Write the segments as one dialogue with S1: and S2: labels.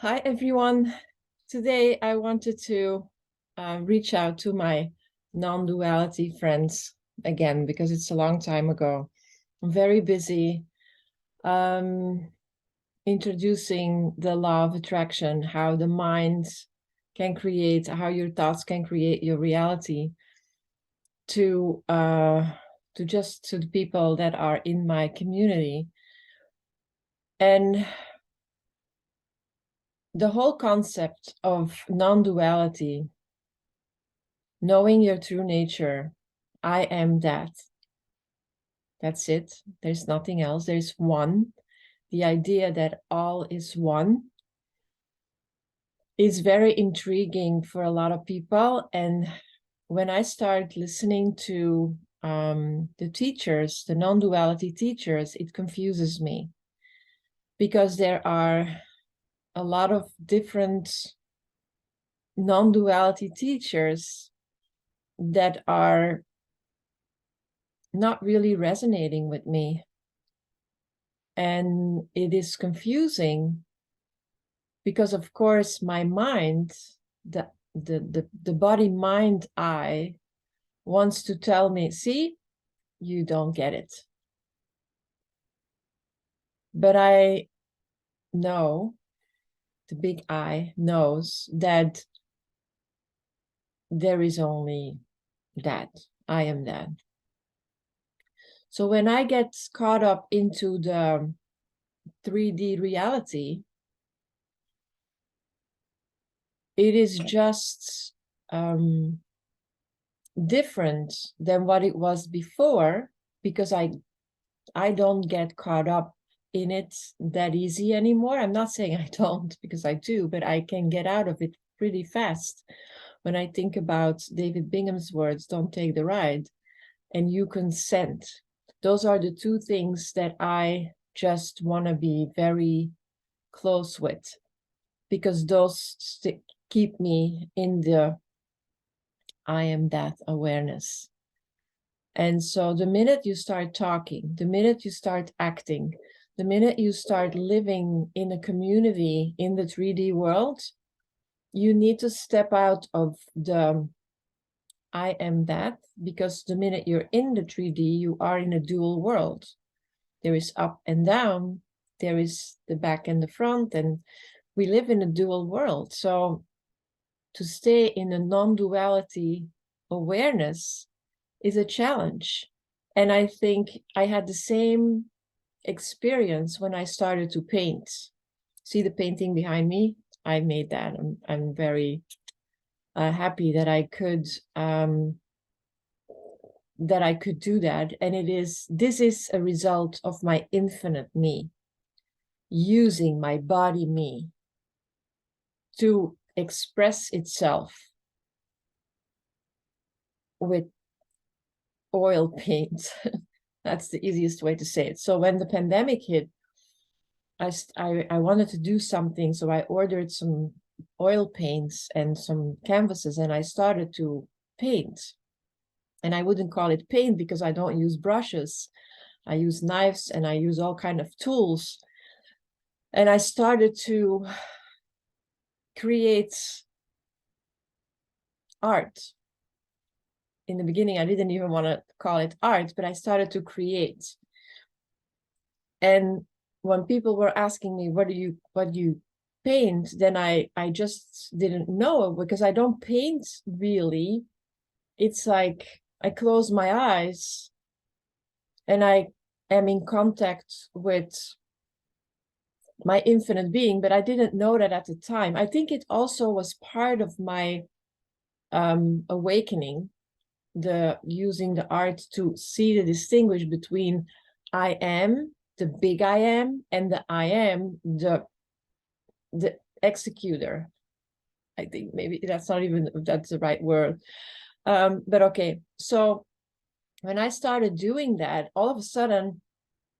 S1: Hi, everyone. Today, I wanted to reach out to my non-duality friends again, because it's a long time ago. I'm very busy introducing the law of attraction, how the mind can create, how your thoughts can create your reality to the people that are in my community. And the whole concept of non-duality, knowing your true nature, I am that. That's it. There's nothing else. There's one. The idea that all is one is very intriguing for a lot of people. And when I start listening to the teachers, the non-duality teachers, it confuses me, because there are a lot of different non-duality teachers that are not really resonating with me. And it is confusing because, of course, my mind, the body mind I wants to tell me, see, you don't get it. But I know, the big I knows that there is only that. I am that. So when I get caught up into the 3D reality, it is just different than what it was before, because I don't get caught up in it that easy anymore. I'm not saying I don't, because I do, but I can get out of it pretty fast. When I think about David Bingham's words, don't take the ride, and you consent. Those are the two things that I just want to be very close with, because those keep me in the I am that awareness. And so the minute you start talking, the minute you start acting, the minute you start living in a community in the 3D world, you need to step out of the I am that, because the minute you're in the 3D, you are in a dual world. There is up and down, there is the back and the front, and we live in a dual world. So to stay in a non-duality awareness is a challenge. And I think I had the same experience when I started to paint. See the painting behind me? I made that. I'm very happy that I could do that. And this is a result of my infinite me, using my body me to express itself with oil paint. That's the easiest way to say it. So when the pandemic hit, I wanted to do something, so I ordered some oil paints and some canvases, and I started to paint. And I wouldn't call it paint because I don't use brushes. I use knives and I use all kind of tools. And I started to create art. In the beginning, I didn't even want to call it art, but I started to create. And when people were asking me, what do you paint? Then I just didn't know, because I don't paint really. It's like I close my eyes and I am in contact with my infinite being, but I didn't know that at the time. I think it also was part of my awakening, the using the art to see the distinguish between I am, the big I am, and the I am, the executor. I think maybe that's the right word. But okay, so when I started doing that, all of a sudden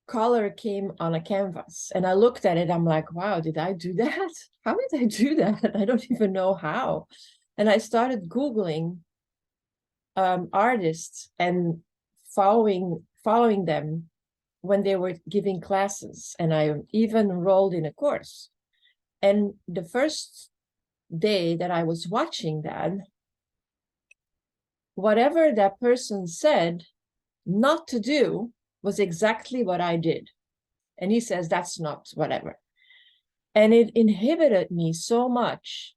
S1: color came on a canvas, and I looked at it. I'm like, wow, did I do that? How did I do that? I don't even know how. And I started Googling artists and following them when they were giving classes, and I even enrolled in a course. And the first day that I was watching that, whatever that person said not to do was exactly what I did. And he says, that's not whatever. And it inhibited me so much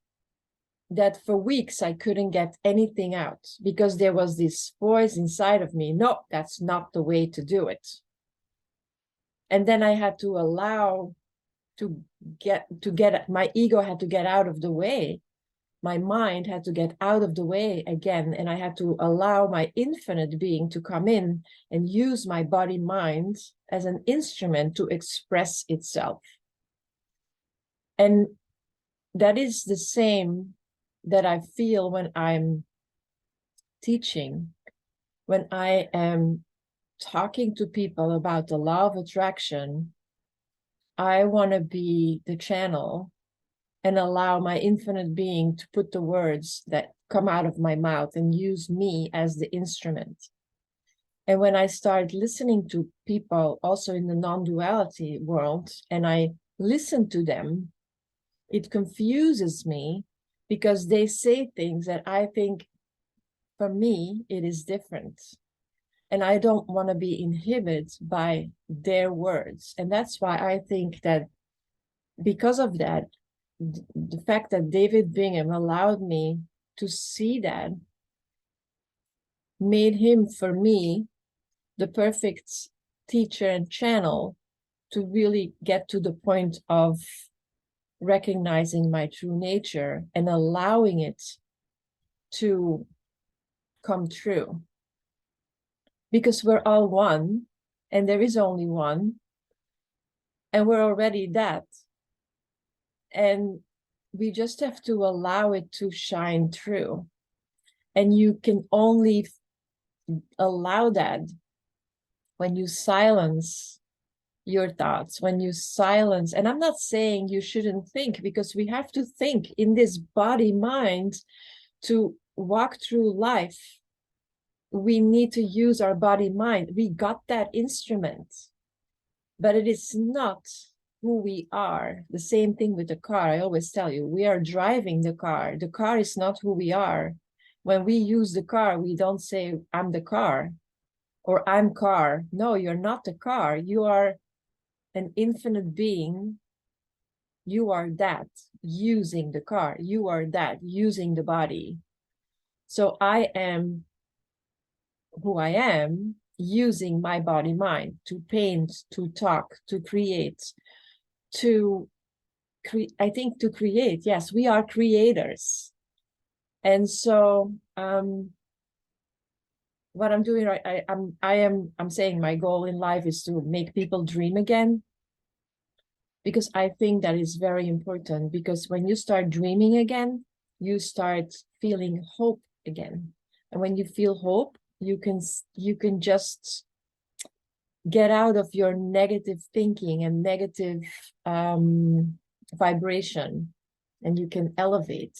S1: that for weeks I couldn't get anything out, because there was this voice inside of me, no, that's not the way to do it. And then I had to allow to get my ego had to get out of the way. My mind had to get out of the way again, and I had to allow my infinite being to come in and use my body mind as an instrument to express itself. And that is the same that I feel when I'm teaching, when I am talking to people about the law of attraction. I want to be the channel and allow my infinite being to put the words that come out of my mouth and use me as the instrument. And when I start listening to people also in the non-duality world, and I listen to them, it confuses me, because they say things that I think, for me, it is different. And I don't want to be inhibited by their words. And that's why I think that because of that, the fact that David Bingham allowed me to see that made him, for me, the perfect teacher and channel to really get to the point of recognizing my true nature and allowing it to come true. Because we're all one, and there is only one, and we're already that. And we just have to allow it to shine through. And you can only allow that when you silence your thoughts, when you silence. And I'm not saying you shouldn't think, because we have to think in this body mind to walk through life. We need to use our body mind. We got that instrument, but it is not who we are. The same thing with the car. I always tell you, we are driving the car. The car is not who we are. When we use the car, we don't say, I'm the car, or I'm car. No, you're not the car. You are an infinite being. You are that using the car. You are that using the body. So I am who I am using my body mind to paint, to talk, to create, I think to create. Yes, we are creators. And so what I'm doing right, I'm saying my goal in life is to make people dream again, because I think that is very important. Because when you start dreaming again, you start feeling hope again. And when you feel hope, you can just get out of your negative thinking and negative vibration, and you can elevate.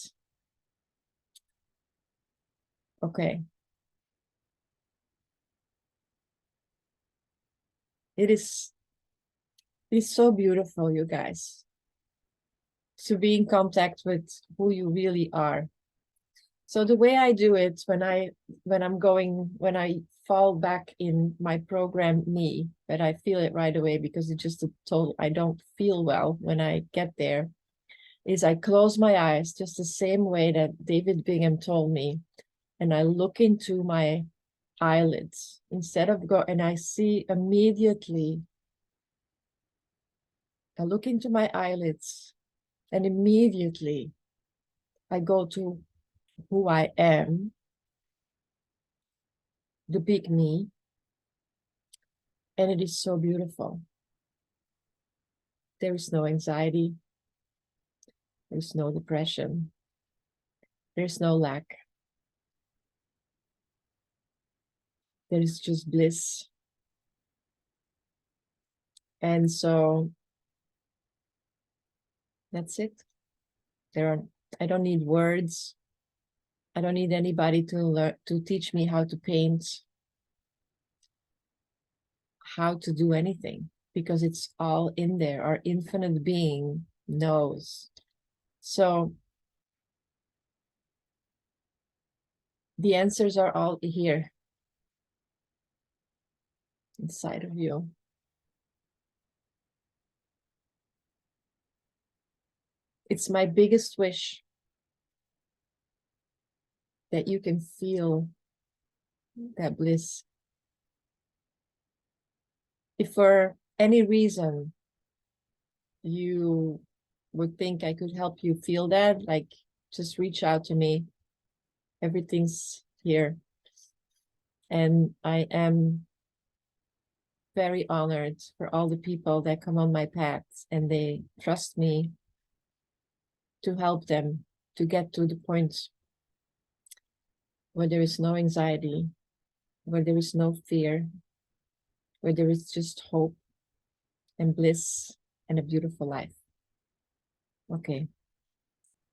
S1: Okay. It is so beautiful, you guys, to be in contact with who you really are. So the way I do it, when I fall back in my program me, but I feel it right away, because it's just a total, I don't feel well when I get there, is I close my eyes just the same way that David Bingham told me, and I look into my eyelids instead of and I see immediately, I look into my eyelids, and immediately I go to who I am, the big me, and it is so beautiful. There is no anxiety. There's no depression. There's no lack. There is just bliss. And so that's it. I don't need words. I don't need anybody to teach me how to paint, how to do anything, because it's all in there. Our infinite being knows. So the answers are all here inside of you. It's my biggest wish that you can feel that bliss. If for any reason you would think I could help you feel that, like, just reach out to me. Everything's here. And I am very honored for all the people that come on my path and they trust me to help them to get to the point where there is no anxiety, where there is no fear, where there is just hope and bliss and a beautiful life. Okay.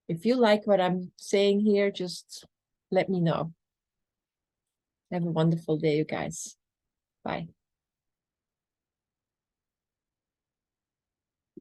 S1: If you like what I'm saying here, just let me know. Have a wonderful day, you guys. Bye.